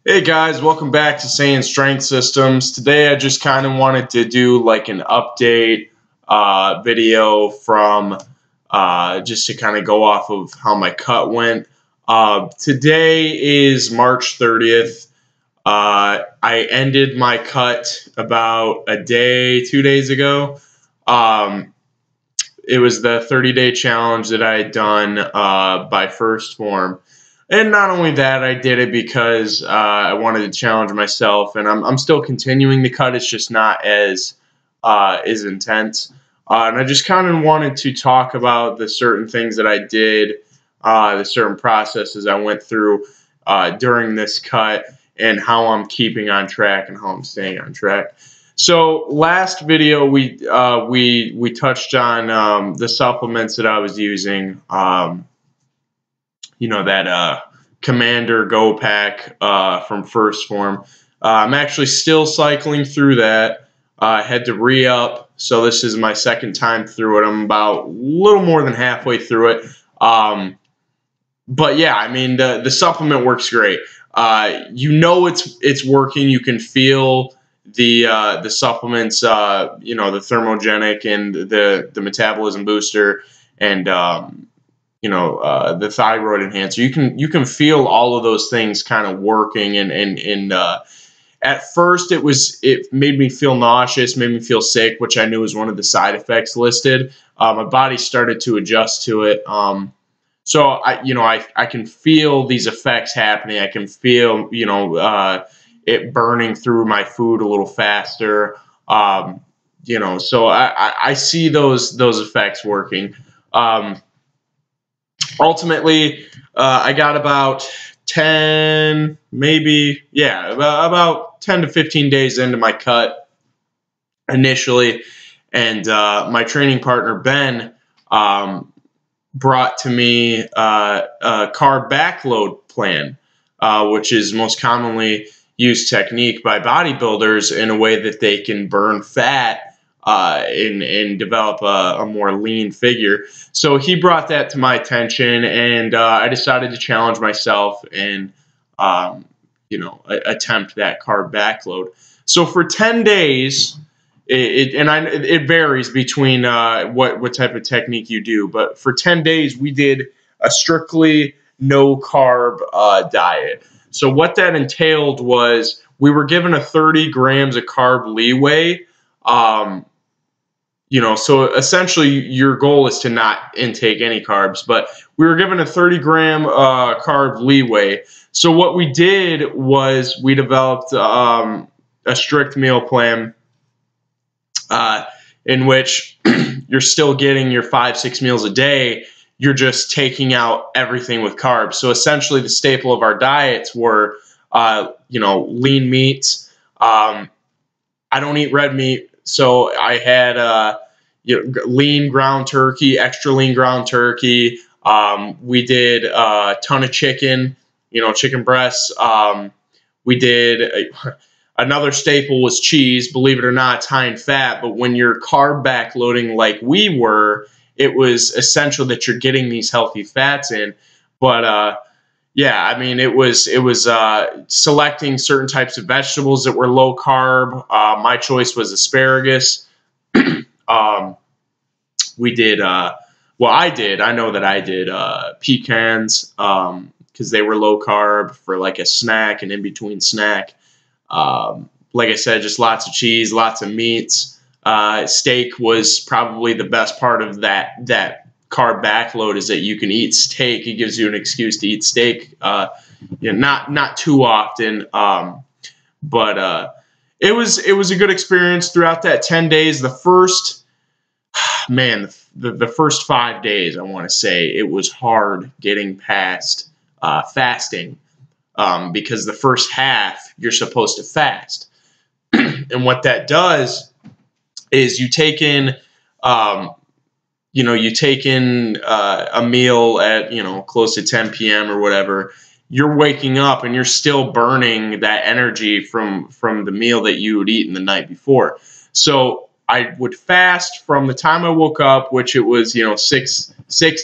Hey guys, welcome back to Saying Strength Systems. Today I just kind of wanted to do like an update video from just to kind of go off of how my cut went. Today is March 30th. I ended my cut about a day, 2 days ago. It was the 30-day challenge that I had done by First Form. And not only that, I did it because I wanted to challenge myself, and I'm still continuing the cut. It's just not as intense. And I just kind of wanted to talk about the certain things that I did, the certain processes I went through during this cut, and how I'm keeping on track and how I'm staying on track. So last video we touched on the supplements that I was using. That Commander Go Pack from First Form. I'm actually still cycling through that. I had to re-up, so this is my second time through it. I'm about a little more than halfway through it. But yeah, I mean, the supplement works great. It's working. You can feel the supplements, the thermogenic and the metabolism booster and the thyroid enhancer. You can feel all of those things kind of working, and at first it made me feel nauseous, made me feel sick, which I knew was one of the side effects listed. My body started to adjust to it. So I can feel these effects happening. I can feel it burning through my food a little faster. So I see those effects working. Ultimately, I got about 10, about 10 to 15 days into my cut initially, and my training partner Ben brought to me a carb backload plan, which is most commonly used technique by bodybuilders in a way that they can burn fat and develop a more lean figure. So he brought that to my attention, and I decided to challenge myself and attempt that carb backload. So for 10 days, it varies between what type of technique you do, but for 10 days we did a strictly no carb diet. So what that entailed was we were given a 30 grams of carb leeway. So essentially your goal is to not intake any carbs, but we were given a 30-gram carb leeway. So what we did was we developed a strict meal plan in which you're still getting your 5-6 meals a day. You're just taking out everything with carbs. So essentially the staple of our diets were, lean meats. I don't eat red meat. So I had lean ground turkey, extra lean ground turkey. We did a ton of chicken, chicken breasts. We did another staple was cheese. Believe it or not, it's high in fat. But when you're carb backloading like we were, it was essential that you're getting these healthy fats in. But it was selecting certain types of vegetables that were low carb. My choice was asparagus. We did, I know that I did pecans because they were low carb for like a snack and in between snack. Like I said, just lots of cheese, lots of meats. Steak was probably the best part of that carb backload, is that you can eat steak. It gives you an excuse to eat steak, not too often. But it was a good experience throughout that 10 days. The first, the first 5 days, I want to say, it was hard getting past fasting, because the first half you're supposed to fast. And what that does is you take in a meal at, close to 10 p.m. or whatever. You're waking up and you're still burning that energy from the meal that you had eaten the night before. So I would fast from the time I woke up, which it was, 6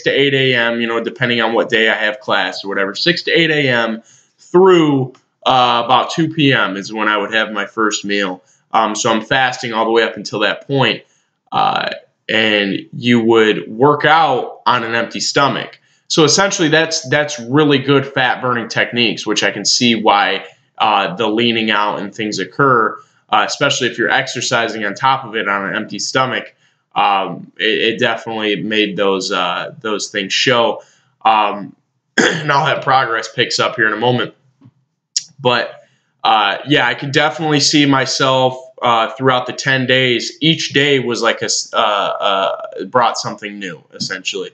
to 8 a.m., depending on what day I have class or whatever, 6 to 8 a.m. through about 2 p.m. is when I would have my first meal. So I'm fasting all the way up until that point. And you would work out on an empty stomach. So essentially, that's really good fat burning techniques, which I can see why the leaning out and things occur, especially if you're exercising on top of it on an empty stomach. It definitely made those things show. And I'll have progress picks up here in a moment. But yeah, I could definitely see myself throughout the 10 days. Each day was like brought something new, essentially.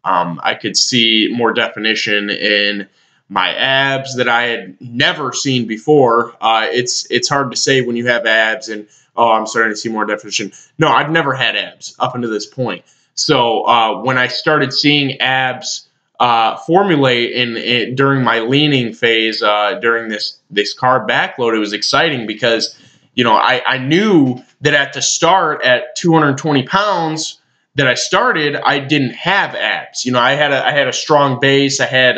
I could see more definition in my abs that I had never seen before. It's hard to say when you have abs and, oh, I'm starting to see more definition. No, I've never had abs up until this point. So when I started seeing abs formulate during my leaning phase, during this carb backload, it was exciting because, you know, I knew that at the start at 220 pounds that I started, I didn't have abs. You know, I had a strong base. I had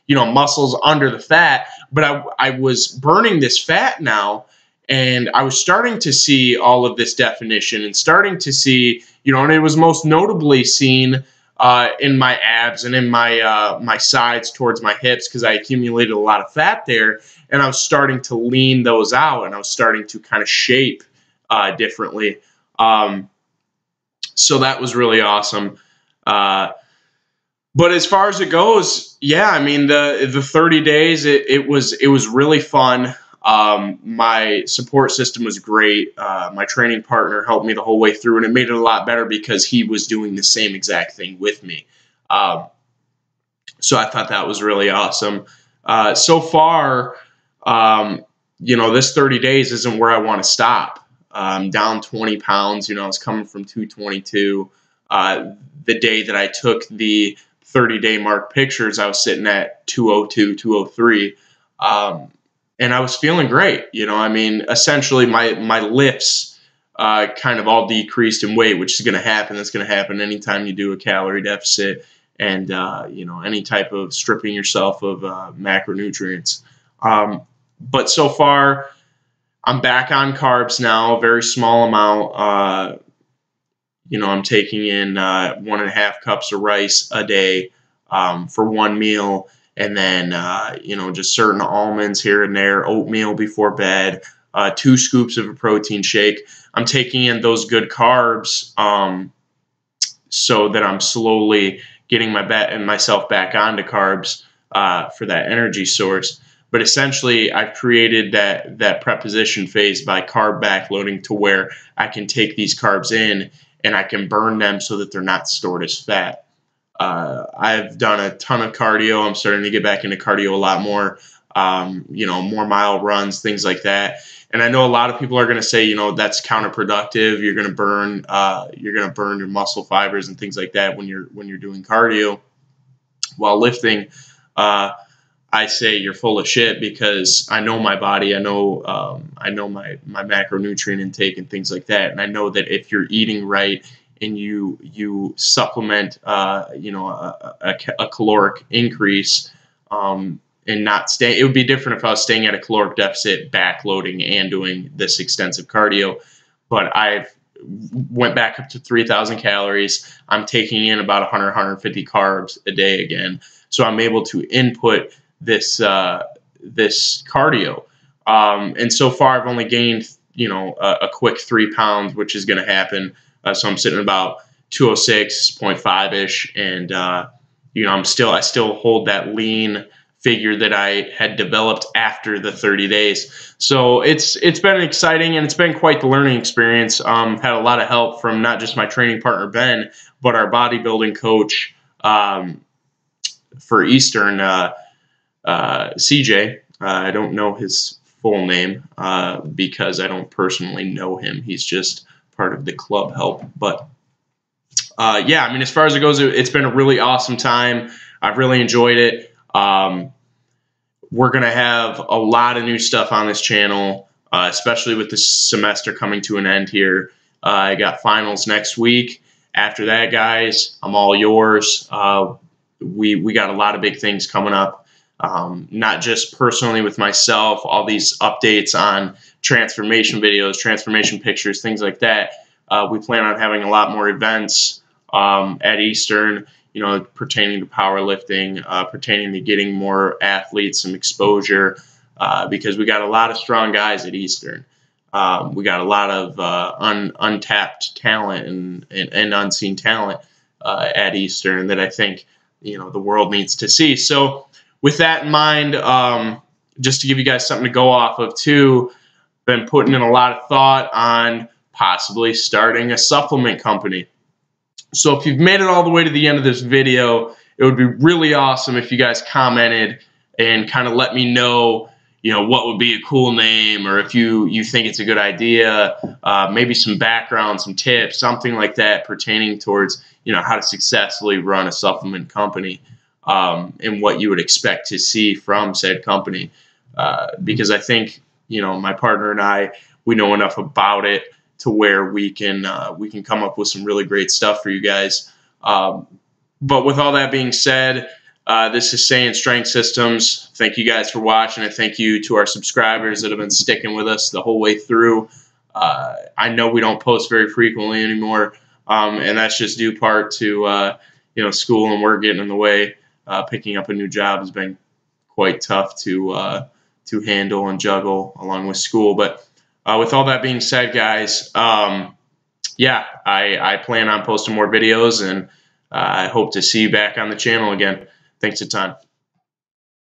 you know, muscles under the fat, but I was burning this fat now, and I was starting to see all of this definition and starting to see, you know, and it was most notably seen in my abs and in my sides towards my hips, because I accumulated a lot of fat there, and I was starting to lean those out, and I was starting to kind of shape differently. So that was really awesome. But as far as it goes, yeah, I mean, the 30 days, it was really fun. My support system was great. My training partner helped me the whole way through, and it made it a lot better because he was doing the same exact thing with me. So I thought that was really awesome. So far, you know, this 30 days isn't where I want to stop. I'm down 20 pounds. You know, I was coming from 222. The day that I took the 30-day mark pictures, I was sitting at 202, 203. And I was feeling great. You know, I mean, essentially my lifts kind of all decreased in weight, which is going to happen. That's going to happen anytime you do a calorie deficit and, you know, any type of stripping yourself of macronutrients. But so far, I'm back on carbs now, a very small amount. You know, I'm taking in 1.5 cups of rice a day for one meal. And then, you know, just certain almonds here and there, oatmeal before bed, 2 scoops of a protein shake. I'm taking in those good carbs so that I'm slowly getting myself back onto carbs for that energy source. But essentially, I've created that preposition phase by carb backloading to where I can take these carbs in and I can burn them so that they're not stored as fat. I've done a ton of cardio. I'm starting to get back into cardio a lot more, you know, more mile runs, things like that. And I know a lot of people are going to say, you know, that's counterproductive. You're going to burn your muscle fibers and things like that when you're doing cardio while lifting. I say you're full of shit, because I know my body. I know my macronutrient intake and things like that. And I know that if you're eating right and you supplement, you know, a caloric increase, and not stay. It would be different if I was staying at a caloric deficit, backloading, and doing this extensive cardio. But I've went back up to 3,000 calories. I'm taking in about 100, 150 carbs a day again. So I'm able to input this cardio. And so far, I've only gained, you know, a quick 3 pounds, which is going to happen. So I'm sitting about 206.5 ish, and you know, I still hold that lean figure that I had developed after the 30 days. So it's been exciting, and it's been quite the learning experience. Had a lot of help from not just my training partner Ben, but our bodybuilding coach for Eastern, CJ. I don't know his full name because I don't personally know him. He's just part of the club help. But yeah, I mean, as far as it goes, it's been a really awesome time. I've really enjoyed it. We're going to have a lot of new stuff on this channel, especially with this semester coming to an end here. I got finals next week. After that, guys, I'm all yours. We got a lot of big things coming up. not just personally with myself, all these updates on transformation videos, transformation pictures, things like that. We plan on having a lot more events at Eastern, pertaining to powerlifting, pertaining to getting more athletes some exposure, because we got a lot of strong guys at Eastern. We got a lot of untapped talent and unseen talent at Eastern that I think the world needs to see. So with that in mind, just to give you guys something to go off of too, been putting in a lot of thought on possibly starting a supplement company. So if you've made it all the way to the end of this video, it would be really awesome if you guys commented and kind of let me know, what would be a cool name, or if you think it's a good idea, maybe some background, some tips, something like that pertaining towards, how to successfully run a supplement company, and what you would expect to see from said company. Because I think, my partner and I, we know enough about it to where we can come up with some really great stuff for you guys. But with all that being said, this is Saying Strength Systems. Thank you guys for watching, and thank you to our subscribers that have been sticking with us the whole way through. I know we don't post very frequently anymore, and that's just due part to school and work getting in the way. Picking up a new job has been quite tough to handle and juggle along with school. But with all that being said, guys, yeah, I plan on posting more videos, and I hope to see you back on the channel again. Thanks a ton.